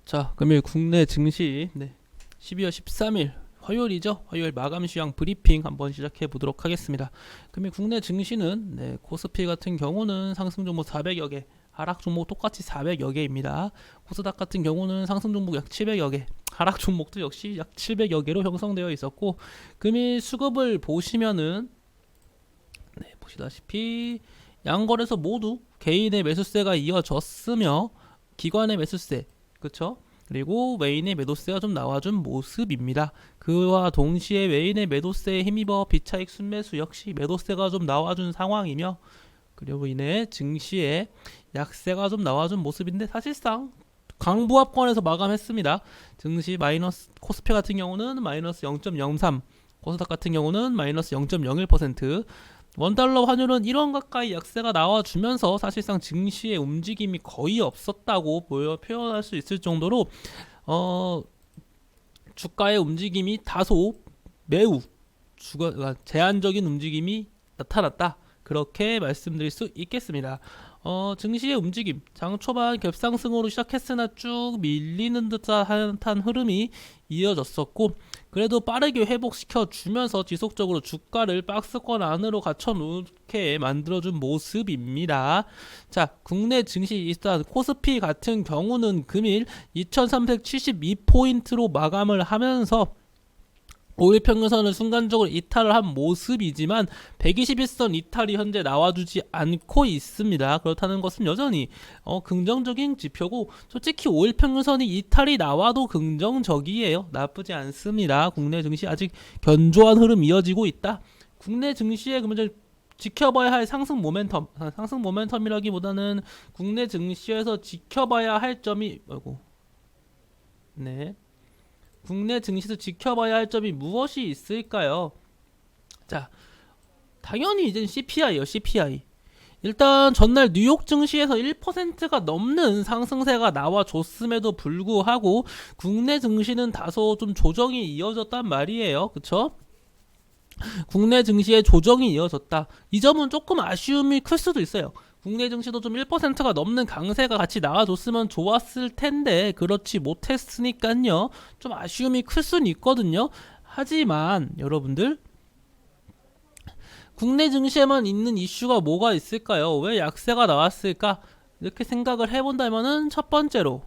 자, 금일 국내 증시 12월 13일 화요일이죠. 화요일 마감 시황 브리핑 한번 시작해 보도록 하겠습니다. 금일 국내 증시는 코스피 같은 경우는 상승 종목 400여 개, 하락 종목 똑같이 400여 개입니다. 코스닥 같은 경우는 상승 종목 약 700여 개, 하락 종목도 역시 약 700여 개로 형성되어 있었고, 금일 수급을 보시면은 보시다시피 양거래소 모두 개인의 매수세가 이어졌으며 기관의 매수세, 그쵸? 그리고 외인의 매도세가 좀 나와준 모습입니다. 그와 동시에 외인의 매도세에 힘입어 비차익 순매수 역시 매도세가 좀 나와준 상황이며, 그리고 인해 증시에 약세가 좀 나와준 모습인데, 사실상 강보합권에서 마감했습니다. 증시 마이너스, 코스피 같은 경우는 마이너스 0.03, 코스닥 같은 경우는 마이너스 0.01%, 원달러 환율은 1원 가까이 약세가 나와주면서 사실상 증시의 움직임이 거의 없었다고 표현할 수 있을 정도로 주가의 움직임이 다소 매우 제한적인 움직임이 나타났다, 그렇게 말씀드릴 수 있겠습니다. 증시의 움직임, 장 초반 갭상승으로 시작했으나 쭉 밀리는 듯한 흐름이 이어졌었고, 그래도 빠르게 회복시켜 주면서 지속적으로 주가를 박스권 안으로 갖춰놓게 만들어준 모습입니다. 자, 국내 증시 일단 코스피 같은 경우는 금일 2372포인트로 마감을 하면서 5일 평균선을 순간적으로 이탈을 한 모습이지만 121선 이탈이 현재 나와주지 않고 있습니다. 그렇다는 것은 여전히 긍정적인 지표고, 솔직히 5일 평균선이 이탈이 나와도 긍정적이에요. 나쁘지 않습니다. 국내 증시 아직 견조한 흐름 이어지고 있다. 국내 증시에 그러면 지켜봐야 할 상승 모멘텀이라기보다는 국내 증시에서 지켜봐야 할 점이 국내 증시에서 지켜봐야 할 점이 무엇이 있을까요? 자, 당연히 이제 CPI요. CPI. 일단 전날 뉴욕 증시에서 1%가 넘는 상승세가 나와줬음에도 불구하고 국내 증시는 다소 좀 조정이 이어졌단 말이에요. 그쵸? 국내 증시의 조정이 이어졌다. 이 점은 조금 아쉬움이 클 수도 있어요. 국내 증시도 좀 1%가 넘는 강세가 같이 나와줬으면 좋았을 텐데 그렇지 못했으니까요, 좀 아쉬움이 클 수는 있거든요. 하지만 여러분들, 국내 증시에만 있는 이슈가 뭐가 있을까요? 왜 약세가 나왔을까? 이렇게 생각을 해본다면은 첫 번째로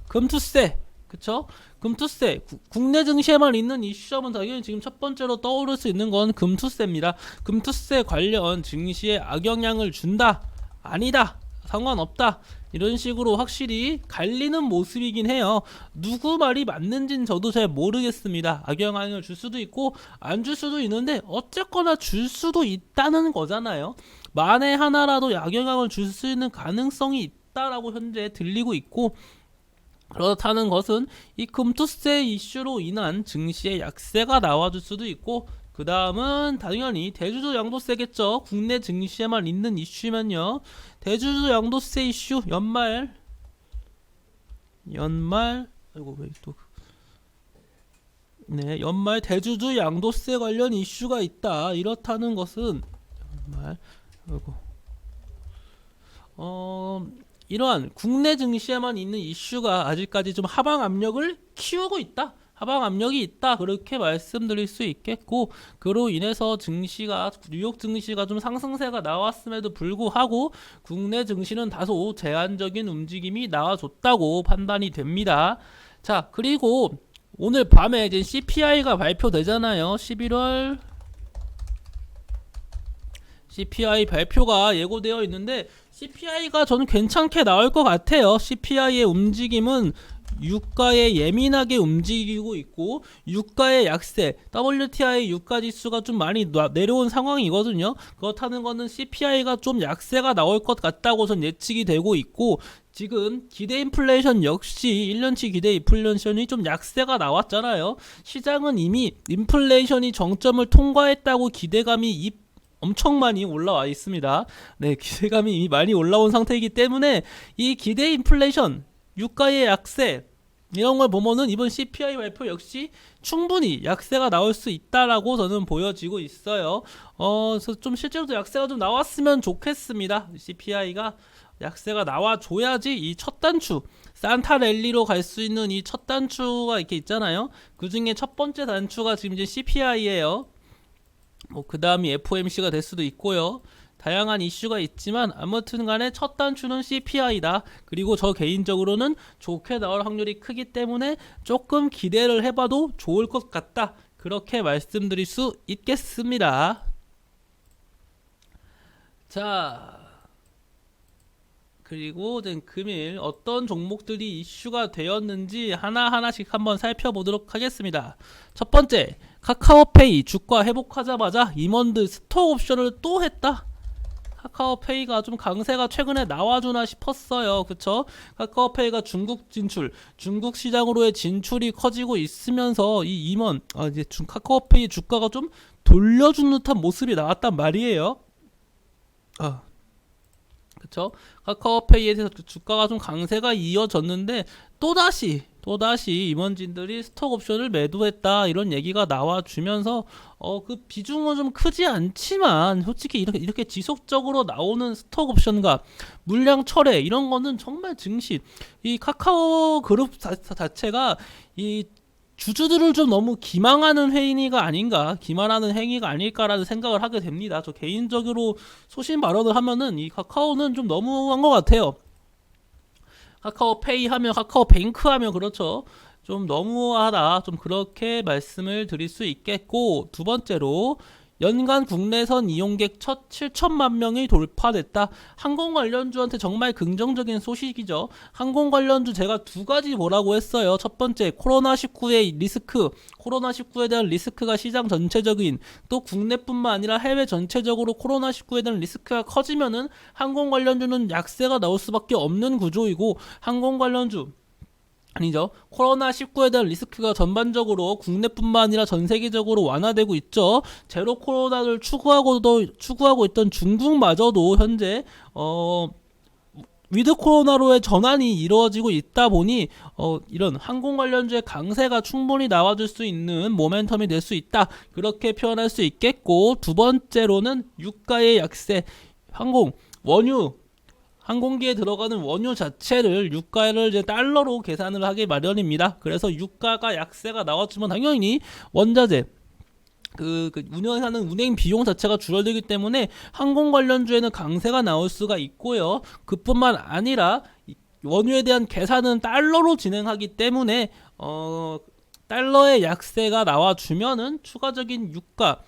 금투세, 그쵸? 금투세, 국내 증시에만 있는 이슈점은 당연히 지금 첫 번째로 떠오를 수 있는 건 금투세입니다. 금투세 관련 증시에 악영향을 준다, 아니다, 상관없다, 이런 식으로 확실히 갈리는 모습이긴 해요. 누구 말이 맞는지는 저도 잘 모르겠습니다. 악영향을 줄 수도 있고 안 줄 수도 있는데 어쨌거나 줄 수도 있다는 거잖아요. 만에 하나라도 악영향을 줄 수 있는 가능성이 있다라고 현재 들리고 있고, 그렇다는 것은 이 금투세 이슈로 인한 증시의 약세가 나와줄 수도 있고, 그 다음은 당연히 대주주 양도세겠죠. 국내 증시에만 있는 이슈면요, 대주주 양도세 이슈, 연말 연말 대주주 양도세 관련 이슈가 있다. 이렇다는 것은 이러한 국내 증시에만 있는 이슈가 아직까지 좀 하방 압력을 키우고 있다, 하방 압력이 있다, 그렇게 말씀드릴 수 있겠고, 그로 인해서 뉴욕 증시가 좀 상승세가 나왔음에도 불구하고 국내 증시는 다소 제한적인 움직임이 나와줬다고 판단이 됩니다. 자, 그리고 오늘 밤에 이제 CPI가 발표되잖아요. 11월 CPI 발표가 예고되어 있는데, CPI가 저는 괜찮게 나올 것 같아요. CPI의 움직임은 유가에 예민하게 움직이고 있고, 유가의 약세, WTI 유가지수가 좀 많이 내려온 상황이거든요. 그렇다는 것은 CPI가 좀 약세가 나올 것 같다고 전 예측이 되고 있고, 지금 기대 인플레이션 역시 1년치 기대 인플레이션이 좀 약세가 나왔잖아요. 시장은 이미 인플레이션이 정점을 통과했다고 기대감이 엄청 많이 올라와 있습니다. 기대감이 이미 많이 올라온 상태이기 때문에 이 기대 인플레이션, 유가의 약세, 이런 걸 보면은 이번 CPI 발표 역시 충분히 약세가 나올 수 있다라고 저는 보여지고 있어요. 그래서 좀 실제로도 약세가 좀 나왔으면 좋겠습니다. CPI가 약세가 나와줘야지 이 첫 단추, 산타 랠리로 갈 수 있는 이 첫 단추가 이렇게 있잖아요. 그 중에 첫 번째 단추가 지금 이제 CPI예요. 뭐 그 다음이 FOMC가 될 수도 있고요. 다양한 이슈가 있지만 아무튼 간에 첫 단추는 CPI다. 그리고 저 개인적으로는 좋게 나올 확률이 크기 때문에 조금 기대를 해봐도 좋을 것 같다. 그렇게 말씀드릴 수 있겠습니다. 자, 그리고 금일 어떤 종목들이 이슈가 되었는지 하나하나씩 한번 살펴보도록 하겠습니다. 첫 번째, 카카오페이 주가 회복하자마자 임원들 스톡 옵션을 또 했다. 카카오페이가 좀 강세가 최근에 나와주나 싶었어요. 그쵸? 카카오페이가 중국 진출, 중국 시장으로의 진출이 커지고 있으면서 이 임원, 이제 카카오페이 주가가 좀 돌려준 듯한 모습이 나왔단 말이에요. 그쵸? 카카오페이에 대해서 주가가 좀 강세가 이어졌는데 또다시 임원진들이 스톡 옵션을 매도했다 이런 얘기가 나와주면서 그 비중은 좀 크지 않지만 솔직히 이렇게 지속적으로 나오는 스톡 옵션과 물량 철회 이런 거는 정말 증시 이 카카오 그룹 자체가 이 주주들을 좀 너무 기망하는 기만하는 행위가 아닐까라는 생각을 하게 됩니다. 저 개인적으로 소신 발언을 하면은 이 카카오는 좀 너무한 것 같아요. 카카오페이 하면 카카오뱅크 하면 그렇죠. 좀 너무하다. 좀 그렇게 말씀을 드릴 수 있겠고, 두 번째로 연간 국내선 이용객 첫 7천만 명이 돌파됐다. 항공 관련주한테 정말 긍정적인 소식이죠. 항공 관련주 제가 두 가지 뭐라고 했어요. 첫 번째, 코로나19의 리스크, 코로나19에 대한 리스크가 시장 전체적인, 또 국내뿐만 아니라 해외 전체적으로 코로나19에 대한 리스크가 커지면은 항공 관련주는 약세가 나올 수밖에 없는 구조이고, 항공 관련주 아니죠. 코로나19에 대한 리스크가 전반적으로 국내뿐만 아니라 전 세계적으로 완화되고 있죠. 제로 코로나를 추구하고 있던 중국마저도 현재 위드 코로나로의 전환이 이루어지고 있다 보니 이런 항공 관련주의 강세가 충분히 나와줄 수 있는 모멘텀이 될 수 있다. 그렇게 표현할 수 있겠고, 두 번째로는 유가의 약세, 항공기에 들어가는 원유 자체를 유가를 이제 달러로 계산을 하기 마련입니다. 그래서 유가가 약세가 나왔지만 당연히 원자재 운영하는 운행 비용 자체가 줄어들기 때문에 항공 관련주에는 강세가 나올 수가 있고요. 그뿐만 아니라 원유에 대한 계산은 달러로 진행하기 때문에 달러의 약세가 나와주면은 추가적인 유가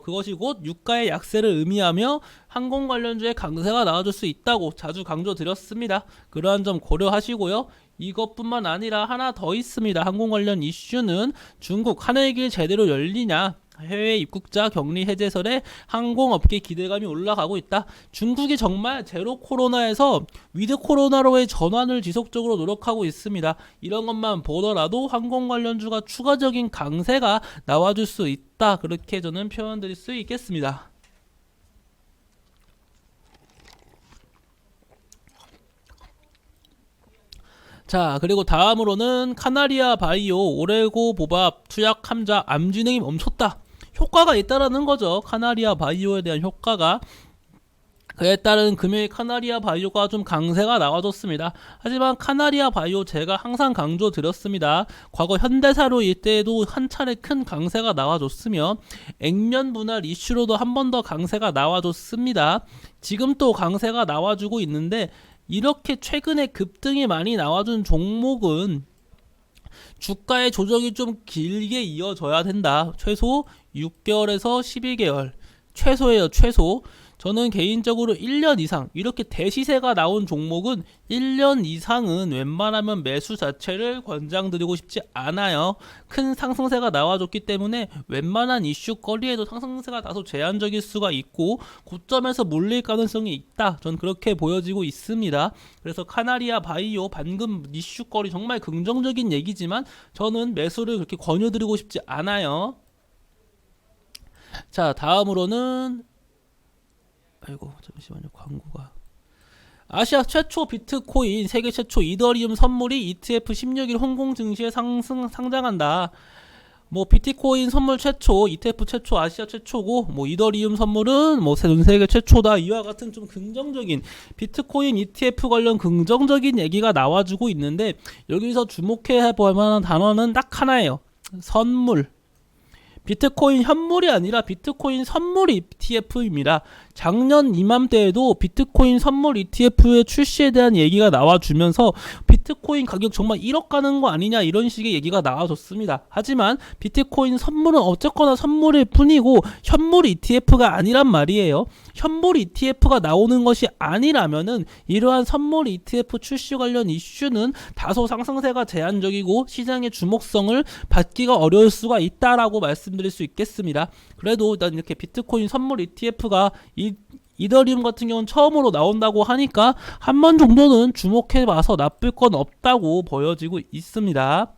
그것이 곧 유가의 약세를 의미하며 항공 관련주의 강세가 나와줄 수 있다고 자주 강조드렸습니다. 그러한 점 고려하시고요. 이것뿐만 아니라 하나 더 있습니다. 항공 관련 이슈는 중국 하늘길 제대로 열리냐, 해외 입국자 격리 해제설에 항공업계 기대감이 올라가고 있다. 중국이 정말 제로 코로나에서 위드 코로나로의 전환을 지속적으로 노력하고 있습니다. 이런 것만 보더라도 항공 관련주가 추가적인 강세가 나와줄 수 있다. 그렇게 저는 표현드릴 수 있겠습니다. 자, 그리고 다음으로는 카나리아 바이오 오레고 보밥 투약 함자 암진행이 멈췄다. 효과가 있다라는 거죠. 카나리아 바이오에 대한 효과가. 그에 따른 금요일 카나리아 바이오가 좀 강세가 나와줬습니다. 하지만 카나리아 바이오 제가 항상 강조드렸습니다. 과거 현대사로 이때에도 한 차례 큰 강세가 나와줬으며 액면 분할 이슈로도 한 번 더 강세가 나와줬습니다. 지금 또 강세가 나와주고 있는데 이렇게 최근에 급등이 많이 나와준 종목은 주가의 조정이 좀 길게 이어져야 된다. 최소 6개월에서 12개월. 최소예요, 최소. 저는 개인적으로 1년 이상, 이렇게 대시세가 나온 종목은 1년 이상은 웬만하면 매수 자체를 권장드리고 싶지 않아요. 큰 상승세가 나와줬기 때문에 웬만한 이슈거리에도 상승세가 다소 제한적일 수가 있고 고점에서 몰릴 가능성이 있다. 전 그렇게 보여지고 있습니다. 그래서 카나리아 바이오 방금 이슈거리 정말 긍정적인 얘기지만 저는 매수를 그렇게 권유드리고 싶지 않아요. 자, 다음으로는 잠시만요. 광고가 아시아 최초 비트코인, 세계 최초 이더리움 선물이 ETF 16일 홍콩 증시에 상장한다. 뭐 비트코인 선물 최초, ETF 최초, 아시아 최초고, 뭐 이더리움 선물은 뭐 전 세계 최초다. 이와 같은 좀 긍정적인 비트코인 ETF 관련 긍정적인 얘기가 나와주고 있는데, 여기서 주목해 볼 만한 단어는 딱 하나예요. 선물. 비트코인 현물이 아니라 비트코인 선물 ETF입니다. 작년 이맘때에도 비트코인 선물 ETF의 출시에 대한 얘기가 나와주면서 비트코인 가격 정말 1억 가는 거 아니냐 이런 식의 얘기가 나와줬습니다. 하지만 비트코인 선물은 어쨌거나 선물일 뿐이고 현물 ETF가 아니란 말이에요. 현물 ETF가 나오는 것이 아니라면은 이러한 선물 ETF 출시 관련 이슈는 다소 상승세가 제한적이고 시장의 주목성을 받기가 어려울 수가 있다라고 말씀드릴 수 있겠습니다. 그래도 일단 이렇게 비트코인 선물 ETF가 이더리움 같은 경우는 처음으로 나온다고 하니까 한 번 정도는 주목해봐서 나쁠 건 없다고 보여지고 있습니다.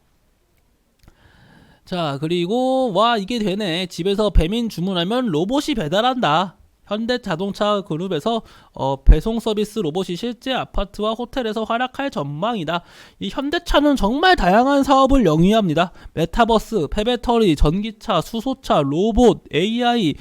자, 그리고 와 이게 되네. 집에서 배민 주문하면 로봇이 배달한다. 현대자동차 그룹에서 배송 서비스 로봇이 실제 아파트와 호텔에서 활약할 전망이다. 이 현대차는 정말 다양한 사업을 영위합니다. 메타버스, 폐배터리, 전기차, 수소차, 로봇, AI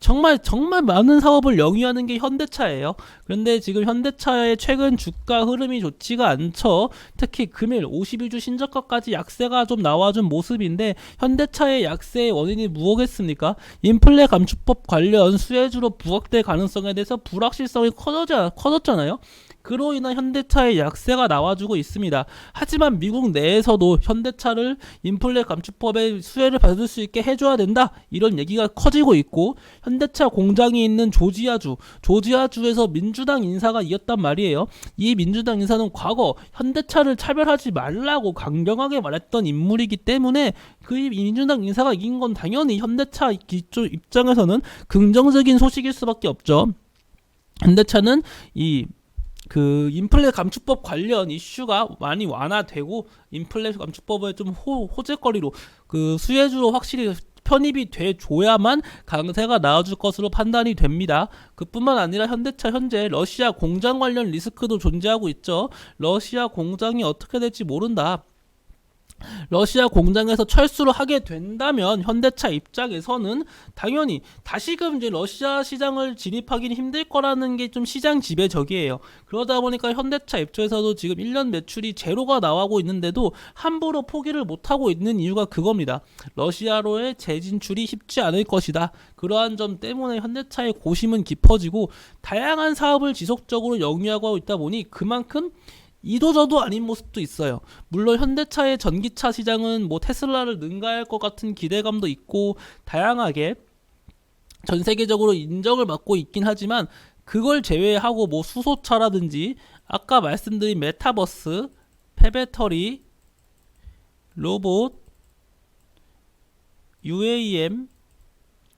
정말 많은 사업을 영위하는 게 현대차예요. 그런데 지금 현대차의 최근 주가 흐름이 좋지가 않죠. 특히 금일 52주 신저가까지 약세가 좀 나와준 모습인데 현대차의 약세의 원인이 무엇겠습니까? 인플레 감축법 관련 수혜주로 부각될 가능성에 대해서 불확실성이 커졌잖아요. 그로 인한 현대차의 약세가 나와주고 있습니다. 하지만 미국 내에서도 현대차를 인플레 감축법의 수혜를 받을 수 있게 해줘야 된다 이런 얘기가 커지고 있고, 현대차 공장이 있는 조지아주에서 민주당 인사가 이었단 말이에요. 이 민주당 인사는 과거 현대차를 차별하지 말라고 강경하게 말했던 인물이기 때문에 그 민주당 인사가 이긴 건 당연히 현대차 입장에서는 긍정적인 소식일 수밖에 없죠. 현대차는 인플레 감축법 관련 이슈가 많이 완화되고 인플레 감축법을 좀 호재거리로 수혜주로 확실히 편입이 돼줘야만 강세가 나와줄 것으로 판단이 됩니다. 그뿐만 아니라 현대차 현재 러시아 공장 관련 리스크도 존재하고 있죠. 러시아 공장이 어떻게 될지 모른다. 러시아 공장에서 철수를 하게 된다면 현대차 입장에서는 당연히 다시금 이제 러시아 시장을 진입하기는 힘들 거라는 게 좀 시장 지배적이에요. 그러다 보니까 현대차 입장에서도 지금 1년 매출이 제로가 나오고 있는데도 함부로 포기를 못하고 있는 이유가 그겁니다. 러시아로의 재진출이 쉽지 않을 것이다. 그러한 점 때문에 현대차의 고심은 깊어지고 다양한 사업을 지속적으로 영위하고 있다 보니 그만큼 이도저도 아닌 모습도 있어요. 물론 현대차의 전기차 시장은 뭐 테슬라를 능가할 것 같은 기대감도 있고 다양하게 전 세계적으로 인정을 받고 있긴 하지만 그걸 제외하고 뭐 수소차라든지 아까 말씀드린 메타버스, 폐배터리, 로봇, UAM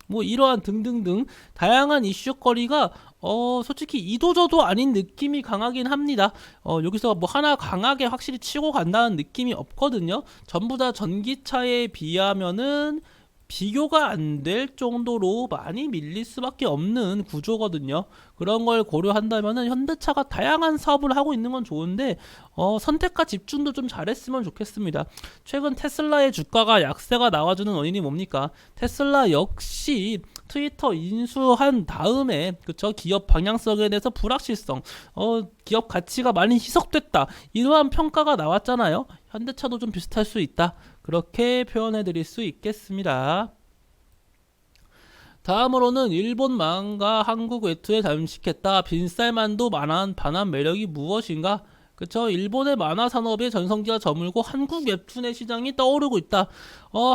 뭐 이러한 등등등 다양한 이슈거리가 솔직히 이도저도 아닌 느낌이 강하긴 합니다. 여기서 뭐 하나 강하게 확실히 치고 간다는 느낌이 없거든요. 전부 다 전기차에 비하면은 비교가 안 될 정도로 많이 밀릴 수밖에 없는 구조거든요. 그런 걸 고려한다면은 현대차가 다양한 사업을 하고 있는 건 좋은데 선택과 집중도 좀 잘했으면 좋겠습니다. 최근 테슬라의 주가가 약세가 나와주는 원인이 뭡니까? 테슬라 역시 트위터 인수한 다음에 그쵸 기업 방향성에 대해서 불확실성, 기업 가치가 많이 희석됐다 이러한 평가가 나왔잖아요. 현대차도 좀 비슷할 수 있다. 그렇게 표현해 드릴 수 있겠습니다. 다음으로는 일본 만화가 한국 웹툰에 잠식했다. 빈살만도 반한 매력이 무엇인가? 그쵸? 일본의 만화 산업의 전성기가 저물고 한국 웹툰의 시장이 떠오르고 있다.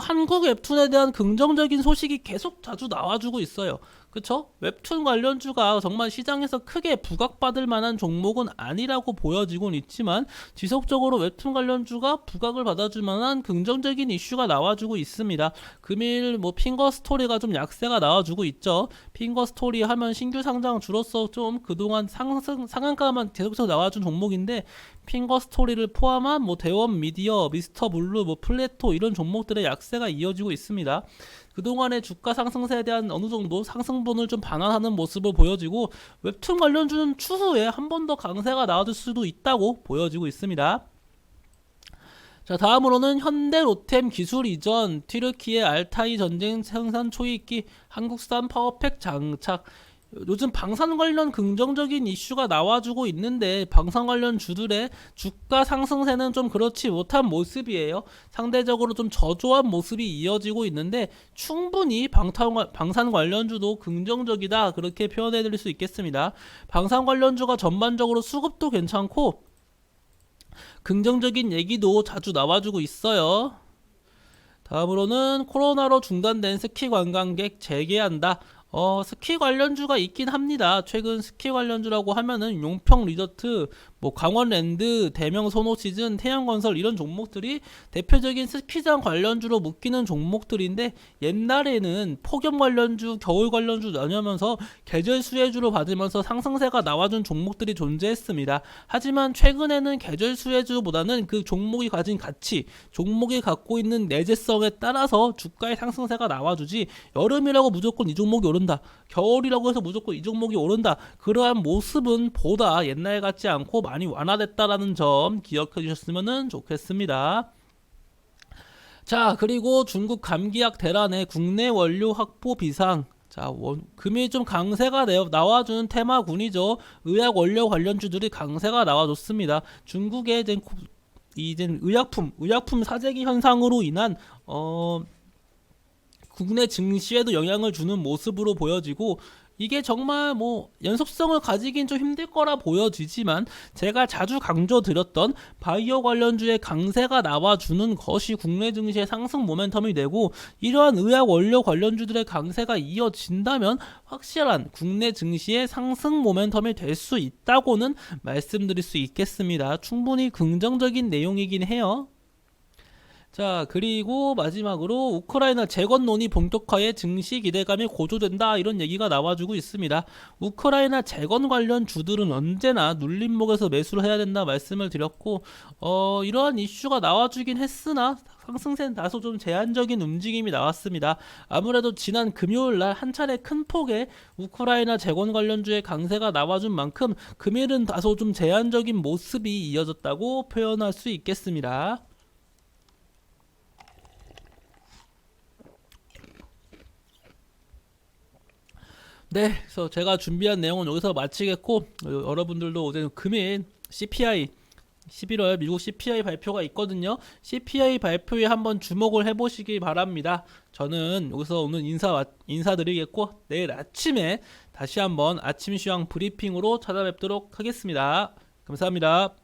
한국 웹툰에 대한 긍정적인 소식이 계속 자주 나와주고 있어요. 그쵸? 웹툰 관련주가 정말 시장에서 크게 부각받을 만한 종목은 아니라고 보여지곤 있지만 지속적으로 웹툰 관련주가 부각을 받아줄 만한 긍정적인 이슈가 나와주고 있습니다. 금일 뭐 핑거스토리가 좀 약세가 나와주고 있죠. 핑거스토리 하면 신규 상장 주로서 좀 그동안 상한가만 계속해서 나와준 종목인데 핑거스토리를 포함한 뭐 대원 미디어, 미스터 블루, 뭐 플래토 이런 종목들의 약세가 이어지고 있습니다. 그동안의 주가 상승세에 대한 어느 정도 상승분을 좀 반환하는 모습을 보여지고 웹툰 관련주는 추후에 한 번 더 강세가 나와줄 수도 있다고 보여지고 있습니다. 자, 다음으로는 현대 로템 기술 이전, 튀르키예 알타이 전쟁 생산 초입기, 한국산 파워팩 장착. 요즘 방산 관련 긍정적인 이슈가 나와주고 있는데 방산 관련 주들의 주가 상승세는 좀 그렇지 못한 모습이에요. 상대적으로 좀 저조한 모습이 이어지고 있는데 충분히 방산 관련주도 긍정적이다 그렇게 표현해 드릴 수 있겠습니다. 방산 관련주가 전반적으로 수급도 괜찮고 긍정적인 얘기도 자주 나와주고 있어요. 다음으로는 코로나로 중단된 스키 관광객 재개한다. 스키 관련주가 있긴 합니다. 최근 스키 관련주라고 하면은 용평 리조트, 뭐 강원랜드, 대명 소노시즌, 태양건설 이런 종목들이 대표적인 스키장 관련주로 묶이는 종목들인데 옛날에는 폭염 관련주, 겨울 관련주 나뉘면서 계절 수혜주로 받으면서 상승세가 나와준 종목들이 존재했습니다. 하지만 최근에는 계절 수혜주보다는 그 종목이 가진 가치, 종목이 갖고 있는 내재성에 따라서 주가의 상승세가 나와주지 여름이라고 무조건 이 종목이 오른다, 겨울이라고 해서 무조건 이 종목이 오른다, 그러한 모습은 보다 옛날 같지 않고 많이 완화됐다라는 점 기억해 주셨으면 좋겠습니다. 자, 그리고 중국 감기약 대란의 국내 원료 확보 비상. 자, 금이 좀 강세가 나와주는 테마군이죠. 의약 원료 관련주들이 강세가 나와줬습니다. 중국의 이제 의약품 사재기 현상으로 인한 국내 증시에도 영향을 주는 모습으로 보여지고 이게 정말 뭐 연속성을 가지긴 좀 힘들 거라 보여지지만 제가 자주 강조드렸던 바이오 관련주의 강세가 나와주는 것이 국내 증시의 상승 모멘텀이 되고 이러한 의약 원료 관련주들의 강세가 이어진다면 확실한 국내 증시의 상승 모멘텀이 될 수 있다고는 말씀드릴 수 있겠습니다. 충분히 긍정적인 내용이긴 해요. 자, 그리고 마지막으로 우크라이나 재건 논의 본격화에 증시 기대감이 고조된다 이런 얘기가 나와주고 있습니다. 우크라이나 재건 관련 주들은 언제나 눌림목에서 매수를 해야 된다 말씀을 드렸고 이러한 이슈가 나와주긴 했으나 상승세는 다소 좀 제한적인 움직임이 나왔습니다. 아무래도 지난 금요일날 한 차례 큰 폭의 우크라이나 재건 관련주의 강세가 나와준 만큼 금일은 다소 좀 제한적인 모습이 이어졌다고 표현할 수 있겠습니다. 네, 그래서 제가 준비한 내용은 여기서 마치겠고 여러분들도 어제 금일 CPI 11월 미국 CPI 발표가 있거든요. CPI 발표에 한번 주목을 해보시기 바랍니다. 저는 여기서 오늘 인사드리겠고 내일 아침에 다시 한번 아침 시황 브리핑으로 찾아뵙도록 하겠습니다. 감사합니다.